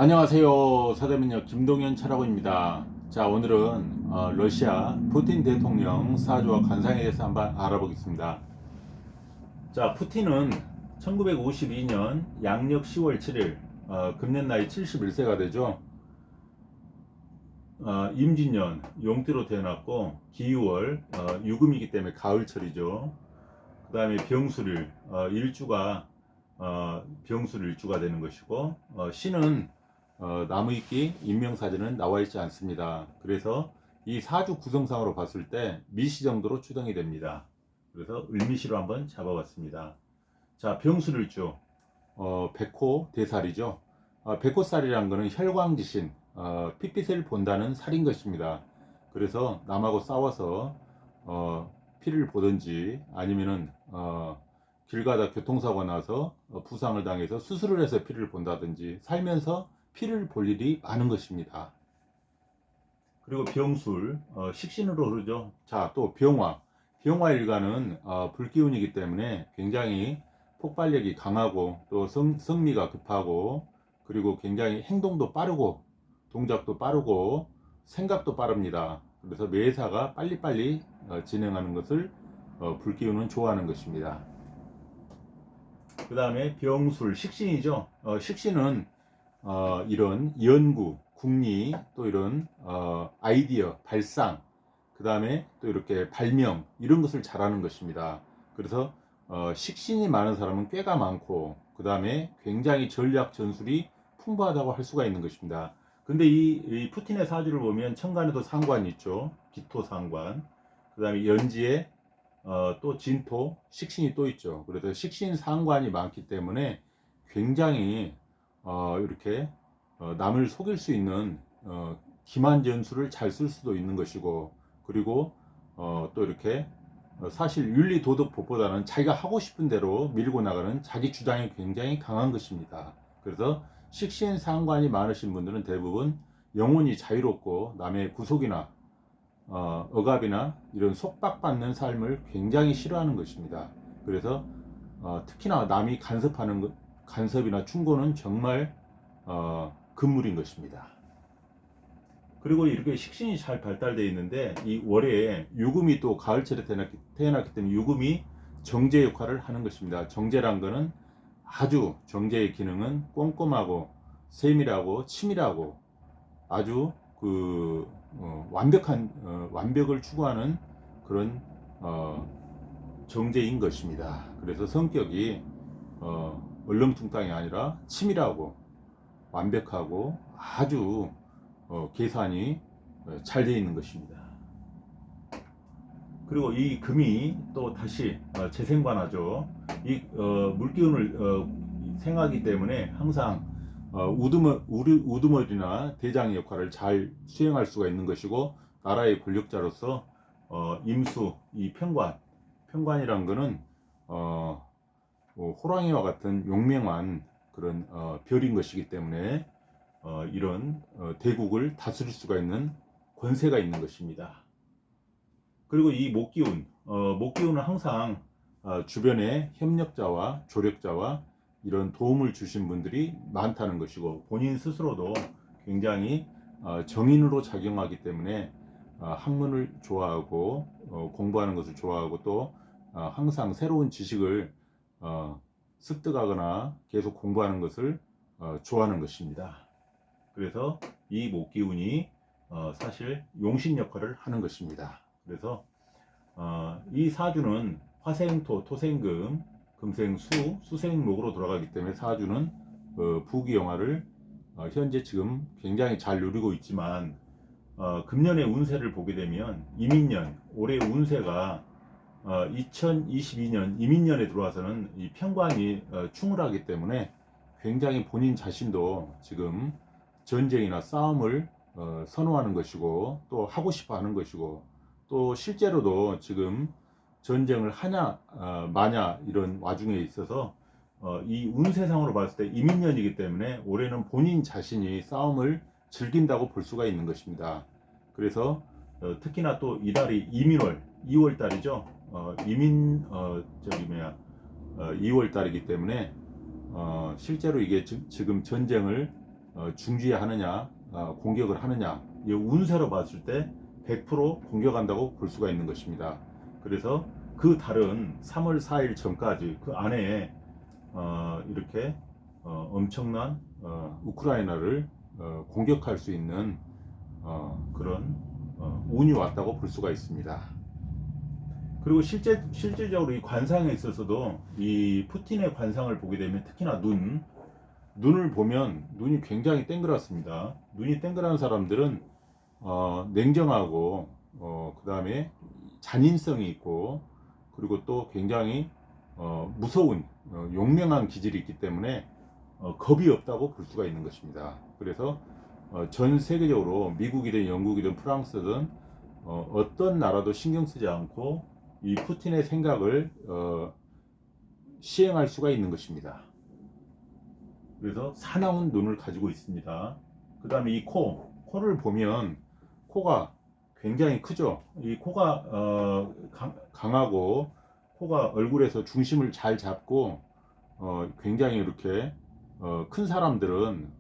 안녕하세요. 서대문역 김동현 차라고입니다. 자, 오늘은 러시아 푸틴 대통령 사주와 관상에 대해서 한번 알아보겠습니다. 자, 푸틴은 1952년 양력 10월 7일 금년 나이 71세가 되죠. 임진년 용띠로 태어났고 기유월 유금이기 때문에 가을철이죠. 그 다음에 병술일 일주가 병술 일주가 되는 것이고 신은 나무위키 인명사전은 나와 있지 않습니다. 그래서 이 사주 구성상으로 봤을 때 미시 정도로 추정이 됩니다. 그래서 을미시로 한번 잡아봤습니다. 자, 병술일주 백호 대살이죠. 백호살이라는 것은 혈광지신 핏빛을 본다는 살인 것입니다. 그래서 남하고 싸워서 피를 보든지 아니면은 길 가다 교통사고 나서 부상을 당해서 수술을 해서 피를 본다든지 살면서 피를 볼 일이 많은 것입니다. 그리고 병술 식신으로 흐르죠. 자, 또 병화 일간은 불기운이기 때문에 굉장히 폭발력이 강하고 또 성미가 급하고 그리고 굉장히 행동도 빠르고 동작도 빠르고 생각도 빠릅니다. 그래서 매사가 빨리빨리 진행하는 것을 불기운은 좋아하는 것입니다. 그 다음에 병술 식신이죠. 식신은 이런 연구, 궁리, 또 이런 아이디어, 발상, 그 다음에 또 이렇게 발명 이런 것을 잘하는 것입니다. 그래서 식신이 많은 사람은 꾀가 많고 그 다음에 굉장히 전략 전술이 풍부하다고 할 수가 있는 것입니다. 근데 이 푸틴의 사주를 보면 천간에도 상관이 있죠. 기토 상관, 그 다음에 연지에 또 진토, 식신이 또 있죠. 그래서 식신 상관이 많기 때문에 굉장히 이렇게 남을 속일 수 있는 기만 전술을 잘 쓸 수도 있는 것이고 그리고 또 이렇게 사실 윤리 도덕 법보다는 자기가 하고 싶은 대로 밀고 나가는 자기 주장이 굉장히 강한 것입니다. 그래서 식신 상관이 많으신 분들은 대부분 영혼이 자유롭고 남의 구속이나 억압이나 이런 속박받는 삶을 굉장히 싫어하는 것입니다. 그래서 특히나 남이 간섭하는 것, 간섭이나 충고는 정말 금물인 것입니다. 그리고 이렇게 식신이 잘 발달되어 있는데 이 월에 유금이 또 가을철에 태어났기 때문에 유금이 정제 역할을 하는 것입니다. 정제란 것은 아주 정제의 기능은 꼼꼼하고 세밀하고 치밀하고 아주 완벽한 완벽을 추구하는 그런 정제인 것입니다. 그래서 성격이 얼렁뚱땅이 아니라 치밀하고 완벽하고 아주 계산이 잘 되어 있는 것입니다. 그리고 이 금이 또 다시 재생관하죠. 이 물기운을 생하기 때문에 항상 우두머리나 대장 역할을 잘 수행할 수가 있는 것이고 나라의 권력자로서 임수, 이 편관이란 것은 호랑이와 같은 용맹한 그런 별인 것이기 때문에 이런 대국을 다스릴 수가 있는 권세가 있는 것입니다. 그리고 이 목기운은 항상 주변에 협력자와 조력자와 이런 도움을 주신 분들이 많다는 것이고 본인 스스로도 굉장히 정인으로 작용하기 때문에 학문을 좋아하고 공부하는 것을 좋아하고 또 항상 새로운 지식을 습득하거나 계속 공부하는 것을 좋아하는 것입니다. 그래서 이 목기운이 사실 용신 역할을 하는 것입니다. 그래서 이 사주는 화생토, 토생금, 금생수, 수생목으로 돌아가기 때문에 사주는 부귀영화를 현재 지금 굉장히 잘 누리고 있지만 금년의 운세를 보게 되면 이민년 올해 운세가 2022년 이민년에 들어와서는 이 편관이 충을하기 때문에 굉장히 본인 자신도 지금 전쟁이나 싸움을 선호하는 것이고 또 하고 싶어 하는 것이고 또 실제로도 지금 전쟁을 하냐 마냐 이런 와중에 있어서 이 운세상으로 봤을 때 이민년이기 때문에 올해는 본인 자신이 싸움을 즐긴다고 볼 수가 있는 것입니다. 그래서 특히나 또 이달이 이민월 2월 달이죠. 저기 뭐야 2월 달이기 때문에 실제로 이게 지금 전쟁을 중지하느냐, 공격을 하느냐, 이 운세로 봤을 때 100% 공격한다고 볼 수가 있는 것입니다. 그래서 그 달은 3월 4일 전까지 그 안에 이렇게 엄청난 우크라이나를 공격할 수 있는 그런 운이 왔다고 볼 수가 있습니다. 그리고 실제적으로 이 관상에 있어서도 이 푸틴의 관상을 보게 되면 특히나 눈을 보면 눈이 굉장히 땡그랗습니다. 눈이 땡그란 사람들은 냉정하고 그 다음에 잔인성이 있고 그리고 또 굉장히 무서운 용맹한 기질이 있기 때문에 겁이 없다고 볼 수가 있는 것입니다. 그래서 전 세계적으로 미국이든 영국이든 프랑스든 어떤 나라도 신경 쓰지 않고 이 푸틴의 생각을 시행할 수가 있는 것입니다. 그래서 사나운 눈을 가지고 있습니다. 그 다음에 이 코를 보면 코가 굉장히 크죠. 이 코가 강하고 코가 얼굴에서 중심을 잘 잡고 굉장히 이렇게 큰 사람들은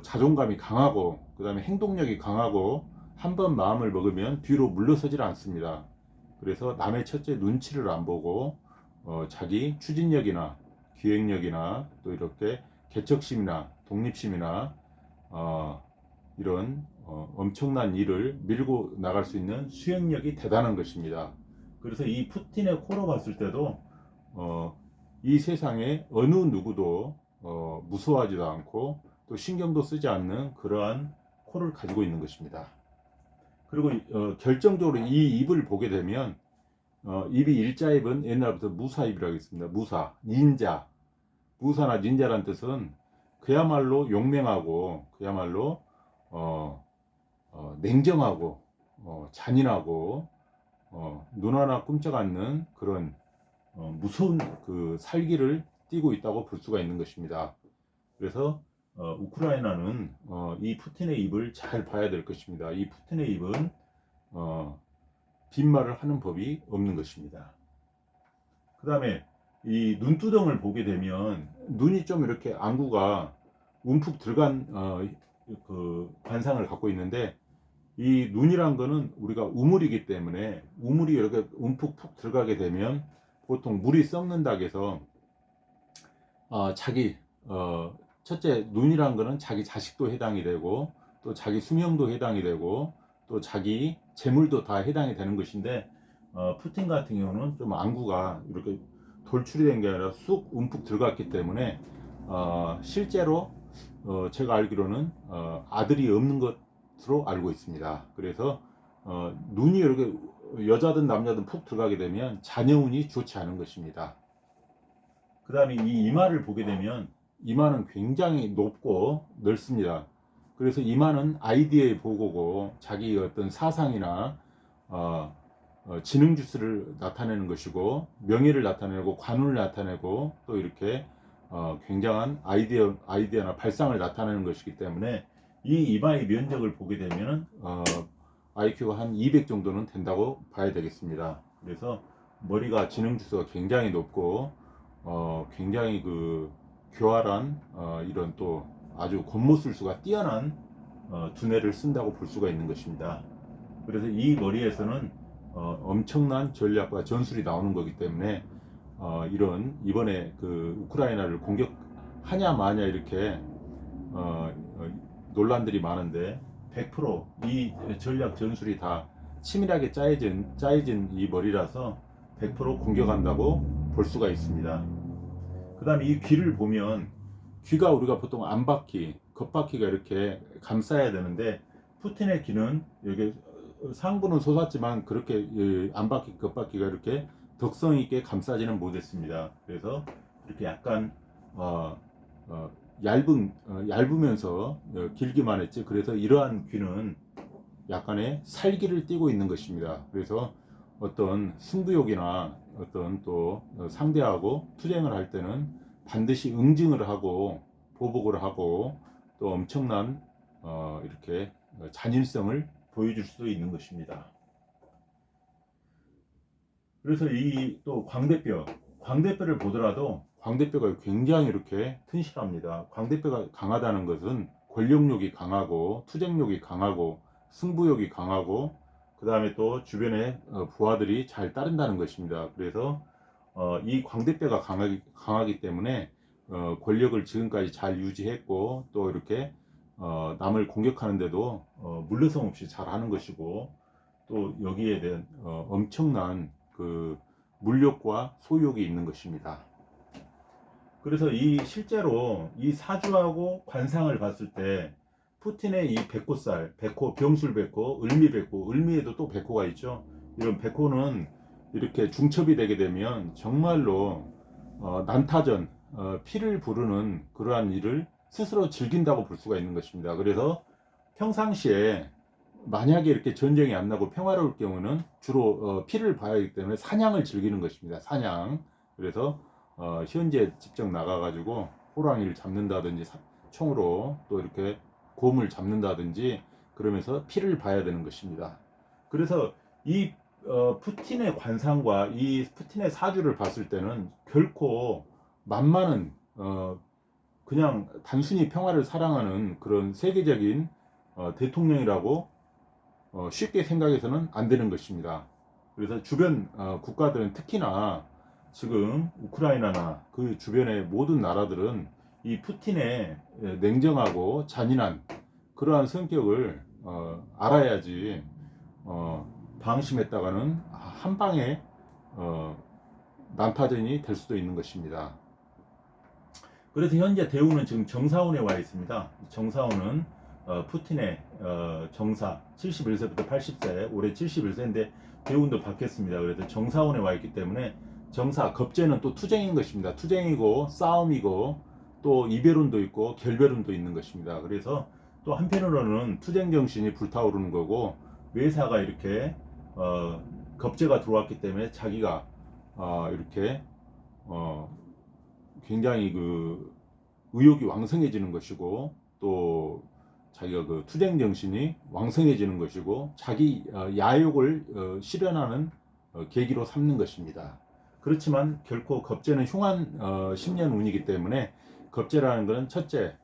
자존감이 강하고 그 다음에 행동력이 강하고 한번 마음을 먹으면 뒤로 물러서질 않습니다. 그래서 남의 첫째 눈치를 안 보고 자기 추진력이나 기획력이나 또 이렇게 개척심이나 독립심이나 이런 엄청난 일을 밀고 나갈 수 있는 수행력이 대단한 것입니다. 그래서 이 푸틴의 코로 봤을 때도 이 세상에 어느 누구도 무서워하지도 않고 또 신경도 쓰지 않는 그러한 코를 가지고 있는 것입니다. 그리고 결정적으로 이 입을 보게 되면 입이 일자입은 옛날부터 무사입이라고 했습니다. 무사, 닌자. 무사나 닌자란 뜻은 그야말로 용맹하고 그야말로 냉정하고 잔인하고 눈 하나 끔찍 않는 그런 무서운 그 살기를 띠고 있다고 볼 수가 있는 것입니다. 그래서 우크라이나는 이 푸틴의 입을 잘 봐야 될 것입니다. 이 푸틴의 입은 빈말을 하는 법이 없는 것입니다. 그 다음에 이 눈두덩을 보게 되면 눈이 좀 이렇게 안구가 움푹 들어간 그 관상을 갖고 있는데 이 눈이란 거는 우리가 우물이기 때문에 우물이 이렇게 움푹 푹 들어가게 되면 보통 물이 썩는다 해서 자기 첫째 눈이란 거는 자기 자식도 해당이 되고 또 자기 수명도 해당이 되고 또 자기 재물도 다 해당이 되는 것인데 푸틴 같은 경우는 좀 안구가 이렇게 돌출이 된 게 아니라 쑥 움푹 들어갔기 때문에 실제로 제가 알기로는 아들이 없는 것으로 알고 있습니다. 그래서 눈이 이렇게 여자든 남자든 푹 들어가게 되면 자녀운이 좋지 않은 것입니다. 그 다음에 이 이마를 보게 되면 이마는 굉장히 높고 넓습니다. 그래서 이마는 아이디어의 보고고 자기 어떤 사상이나 지능 주스를 나타내는 것이고 명예를 나타내고 관운을 나타내고 또 이렇게 굉장한 아이디어나 발상을 나타내는 것이기 때문에 이 이마의 면적을 보게 되면 IQ가 한 200 정도는 된다고 봐야 되겠습니다. 그래서 머리가 지능 주스가 굉장히 높고 굉장히 그 교활한 이런 또 아주 겉모술수가 뛰어난 두뇌를 쓴다고 볼 수가 있는 것입니다. 그래서 이 머리에서는 엄청난 전략과 전술이 나오는 거기 때문에 이런 이번에 그 우크라이나를 공격하냐 마냐 이렇게 논란들이 많은데 100%이 전략 전술이 다 치밀하게 짜여진 이 머리라서 100% 공격한다고 볼 수가 있습니다. 그 다음에 이 귀를 보면 귀가 우리가 보통 안바퀴, 겉바퀴가 이렇게 감싸야 되는데 푸틴의 귀는 여기 상부는 솟았지만 그렇게 안바퀴, 겉바퀴가 이렇게 덕성 있게 감싸지는 못했습니다. 그래서 이렇게 약간 얇으면서 길기만 했지. 그래서 이러한 귀는 약간의 살기를 띠고 있는 것입니다. 그래서 어떤 승부욕이나 어떤 또 상대하고 투쟁을 할 때는 반드시 응징을 하고 보복을 하고 또 엄청난 이렇게 잔인성을 보여줄 수도 있는 것입니다. 그래서 이 또 광대뼈를 보더라도 광대뼈가 굉장히 이렇게 튼실합니다. 광대뼈가 강하다는 것은 권력욕이 강하고 투쟁욕이 강하고 승부욕이 강하고 그 다음에 또 주변에 부하들이 잘 따른다는 것입니다. 그래서 이 광대뼈가 강하기 때문에 권력을 지금까지 잘 유지했고 또 이렇게 남을 공격하는데도 물러섬 없이 잘 하는 것이고 또 여기에 대한 엄청난 그 물욕과 소욕이 있는 것입니다. 그래서 이 실제로 이 사주하고 관상을 봤을 때 푸틴의 이 백호살, 백호, 병술 백호, 을미 백호, 을미에도 또 백호가 있죠. 이런 백호는 이렇게 중첩이 되게 되면 정말로 난타전, 피를 부르는 그러한 일을 스스로 즐긴다고 볼 수가 있는 것입니다. 그래서 평상시에 만약에 이렇게 전쟁이 안 나고 평화로울 경우는 주로 피를 봐야 하기 때문에 사냥을 즐기는 것입니다. 사냥. 그래서 현재 직접 나가가지고 호랑이를 잡는다든지 총으로 또 이렇게 곰을 잡는다든지 그러면서 피를 봐야 되는 것입니다. 그래서 이 푸틴의 관상과 이 푸틴의 사주를 봤을 때는 결코 만만한 그냥 단순히 평화를 사랑하는 그런 세계적인 대통령이라고 쉽게 생각해서는 안 되는 것입니다. 그래서 주변 국가들은 특히나 지금 우크라이나나 그 주변의 모든 나라들은 이 푸틴의 냉정하고 잔인한 그러한 성격을 알아야지 방심했다가는 한 방에 난타전이 될 수도 있는 것입니다. 그래서 현재 대우는 지금 정사원에 와 있습니다. 정사원은 푸틴의 정사 71세부터 80세, 올해 71세인데 대운도 바뀌었습니다. 그래서 정사원에 와 있기 때문에 정사, 겁재는 또 투쟁인 것입니다. 투쟁이고 싸움이고 또 이별운도 있고 결별운도 있는 것입니다. 그래서 또 한편으로는 투쟁 정신이 불타오르는 거고 외사가 이렇게 겁재가 들어왔기 때문에 자기가 이렇게 굉장히 그 의욕이 왕성해지는 것이고 또 자기가 그 투쟁 정신이 왕성해지는 것이고 자기 야욕을 실현하는 계기로 삼는 것입니다. 그렇지만 결코 겁재는 흉한 10년 운이기 때문에 겁재라는 것은 첫째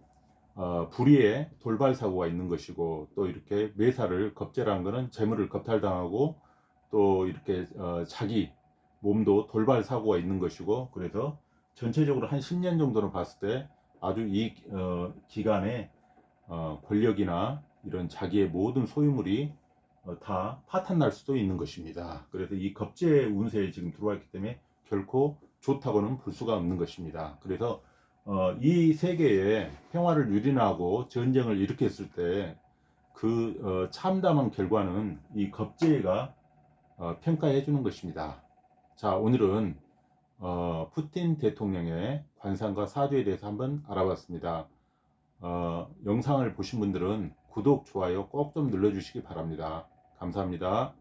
불의에 돌발 사고가 있는 것이고 또 이렇게 매사를 겁재라는 것은 재물을 겁탈당하고 또 이렇게 자기 몸도 돌발 사고가 있는 것이고 그래서 전체적으로 한 10년 정도를 봤을 때 아주 이 기간에 권력이나 이런 자기의 모든 소유물이 다 파탄날 수도 있는 것입니다. 그래서 이 겁재 운세에 지금 들어와 있기 때문에 결코 좋다고는 볼 수가 없는 것입니다. 그래서 이 세계에 평화를 유린하고 전쟁을 일으켰을 때 그 참담한 결과는 이 겁재가 평가해 주는 것입니다. 자, 오늘은 푸틴 대통령의 관상과 사주에 대해서 한번 알아봤습니다. 영상을 보신 분들은 구독, 좋아요 꼭 좀 눌러주시기 바랍니다. 감사합니다.